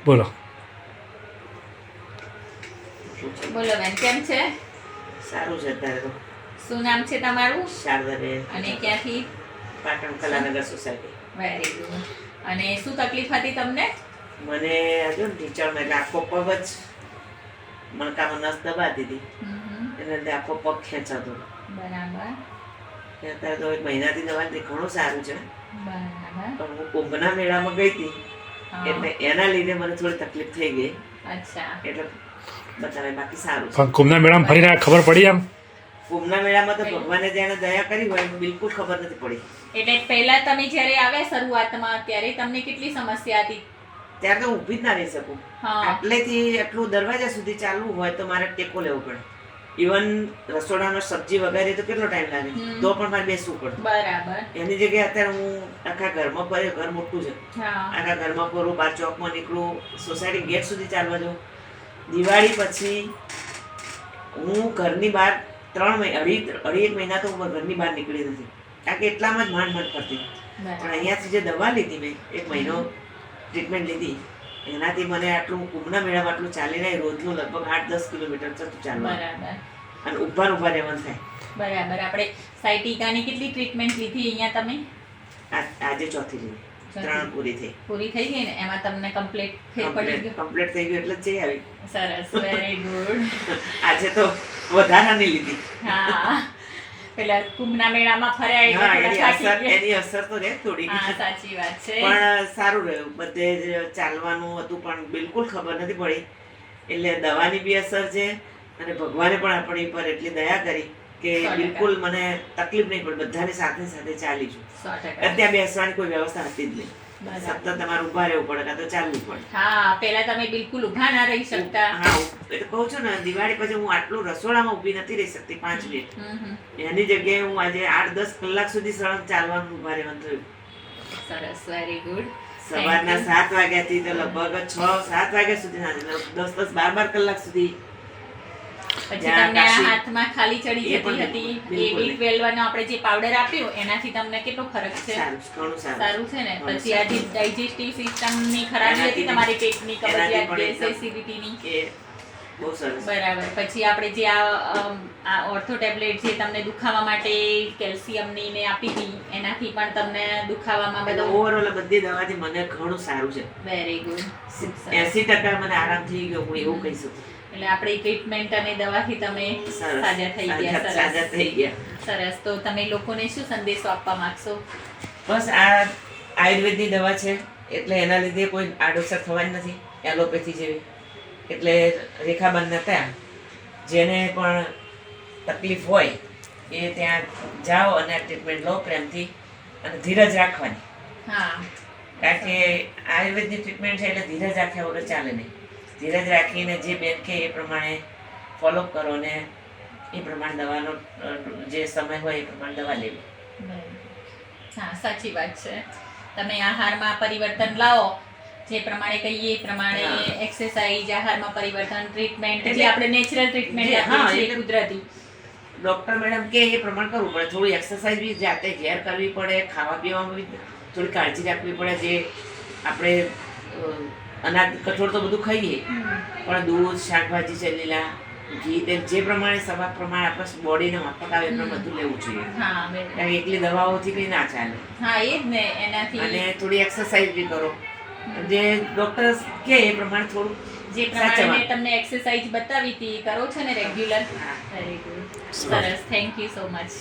બોલો. બોલો બેન, કેમ છે? સારું છે અત્યારે તો. શું નામ છે તમારું શારદાબેન, અને ક્યાંથી? પાટણ કલાનગર સોસાયટી. Very good. અને શું તકલીફ હતી તમને? મને હજુ ને ટીચરમાં એટલે આખો પગ જ મણકામાં નસ દબાતી હતી, એટલે લીધે આખો પગ ખેંચાતો. બરાબર અત્યારે તો એક મહિનાથી દવા લીધી, ઘણું સારું છે. બરાબર. પણ હું કુંભના મેળામાં ગઈ હતી એટલે એના લીધે મને થોડી તકલીફ થઈ ગઈ, અચ્છા. એટલે બતાવે. બાકી સારું છે. પણ કુંભના મેળામાં ફરીને ખબર પડી આમ? કુંભના મેળામાં તો ભગવાને જેને દયા કરી હોય એનું બિલકુલ ખબર નથી પડી. એટલે પહેલા તમે જ્યારે આવ્યા શરૂઆતમાં ત્યારે તમને કેટલી સમસ્યા હતી? ત્યારે તો ઊભી જ ના રહી શકું. હા. આટલેથી એટલું દરવાજા સુધી ચાલવું હોય તો મારે ટેકો લેવો પડે. ઇવન રસોડામાં સબ્જી વગાડીએ તો કેટલો ટાઈમ લાગે, તો પણ મારે બેસવું પડે. બરાબર. એની જગ્યાએ અત્યારે હું આખા ઘરમાં ફરે, ઘર મોટું છે, હા. આખા ઘરમાં ફરું, બાર ચોકમાં નીકળું, સોસાયટી ગેટ સુધી ચાલવા જાઉં. દિવાળી પછી હું ઘરની બહાર અઢી એક મહિના તો હું ઘરની બહાર નીકળી નથી, કારણ કે એટલામાં જ માંડ ફરતી. પણ અહીંયાથી જે દવા લીધી મેં, એક મહિનો ટ્રીટમેન્ટ લીધી, એનાથી મને આટલું કુંભના મેળામાં આટલું ચાલીને રોજનું લગભગ 8-10 કિલોમીટર જતું ચાલવાનું. બરાબર. અને ઊભા રહેવાનું થાય. બરાબર. આપણે સાયટિકાની કેટલી ટ્રીટમેન્ટ લીધી અહીંયા તમે? આજે ચોથી લીધી, 3 પૂરી થઈ. પૂરી થઈ ગઈ ને? એમાં તમને કમ્પ્લીટ ફેર પડી ગયો? કમ્પ્લીટ થઈ ગયું એટલે જ જઈ આવી. સરસ, વેરી ગુડ. આજે તો વધારાની લીધી. હા, પેલા કુંભના મેળામાં ફર્યા એટલે હા, થોડા થાકી ગયા. એની અસર તો રહે થોડી. હા, સાચી વાત છે. પણ સારું રહ્યું. બધે જ ચાલવાનું હતું પણ બિલકુલ ખબર નથી પડી. એટલે દવાની બી અસર છે અને ભગવાને પણ આપણી પર એટલી દયા કરી કે 100%. બિલકુલ મને તકલીફ નહીં પડી. બધાની સાથે સાથે ચાલી છું. 100%. ત્યાં બેસવાની કોઈ વ્યવસ્થા હતી જ નહીં. બરાબર. સતત તમારે ઊભા રહેવું પડે કાં તો ચાલવું પડે. હા, પેલા તમે બિલકુલ ઊભા ના રહી શકતા. હા, એટલે કહું છું ને, દિવાળી પછી હું આટલું રસોડામાં ઊભી નથી રહી શકતી 5 મિનિટ. એની જગ્યાએ હું આજે 8-10 કલાક સુધી સળંગ ચાલવાનું ઊભા રહેવાનું થયું. સરસ, વેરી ગુડ. સવારના 7 વાગ્યાથી તો લગભગ 6-7 વાગ્યા સુધી, 10-12 કલાક સુધી. પછી જ્યાં તમને આ કાશી- હાથમાં ખાલી ચડી એ પણ જતી હતી, બિલકુલ એ B12 નો આપણે જે પાવડર આપ્યો એનાથી તમને કેટલો ફરક છે? સારું, ઘણું સારું. સારું છે ને? ઘણું પછી આ જે ડાયજેસ્ટિવ સિસ્ટમની ખરાબી હતી એનાથી તમારી પેટની, એનાથી કબજિયાત, પણ ગેસ, એકદમ- એસિડિટીની. એ બહુ સરસ. બરાબર. પછી આપણે જે આ ઓર્થો ટેબ્લેટ જે તમને દુખાવા માટે કેલ્શિયમની ને આપી હતી એનાથી પણ તમને દુખાવામાં બધો ઓવરઓલ બધી દવાથી મને ઘણું સારું છે. Very good. 80% મને આરામ થઈ ગયો, હું એવું કહી શકું. એટલે આપણી ટ્રીટમેન્ટ અને દવાથી તમે સરસ. સાજા થઈ ગયા. સાજા સરસ, થઈ ગયા. સરસ. તો તમે લોકોને શું સંદેશો આપવા માંગશો? બસ આ આયુર્વેદની દવા છે એટલે એના લીધે કોઈ આડઅસર થવાની નથી, એલોપેથી જેવી. એટલે રેખાબંધના ત્યાં જેને પણ તકલીફ હોય એ ત્યાં જાઓ અને આ ટ્રીટમેન્ટ લો પ્રેમથી, અને ધીરજ રાખવાની. હા, કારણ કે આયુર્વેદની ટ્રીટમેન્ટ છે એટલે ધીરજ રાખ્યા વગર ચાલે નહીં. ધીરજ રાખીને જે બેન કહે એ પ્રમાણે ફોલો કરો ને એ પ્રમાણે દવાનો જે સમય હોય એ પ્રમાણે દવા લેવી. હા, સાચી વાત છે. તમે આહારમાં પરિવર્તન લાવો, જે પ્રમાણે કહીએ એ પ્રમાણે એક્સરસાઇઝ, આહારમાં પરિવર્તન, ટ્રીટમેન્ટ, જે આપણે નેચરલ ટ્રીટમેન્ટ આપીએ છીએ, કુદરતી. ડૉક્ટર મેડમ કે એ પ્રમાણે કરવું પડે. થોડી એક્સરસાઇઝ બી જાતે ઘેર કરવી પડે. ખાવા પીવામાં બી થોડી કાળજી રાખવી પડે. જે આપણે અનાજ કઠોળ તો બધું ખાઈએ, પણ દૂધ, શાકભાજી છે, લીલા ઘી, તેલ જે પ્રમાણે સ્વભાવ પ્રમાણે આપણા બોડીને માફક આવે એ પ્રમાણે બધું લેવું જોઈએ. હા, કારણ કે એકલી દવાઓથી કંઈ ના ચાલે. હા, એ જ ને. એનાથી અને થોડી એક્સરસાઇઝ બી કરો, જે ડૉક્ટર કહે એ પ્રમાણે થોડું જે પ્રમાણે મેં તમને એક્સરસાઇઝ બતાવી હતી કરો છો ને રેગ્યુલર? Very good. સરસ. Thank you so much.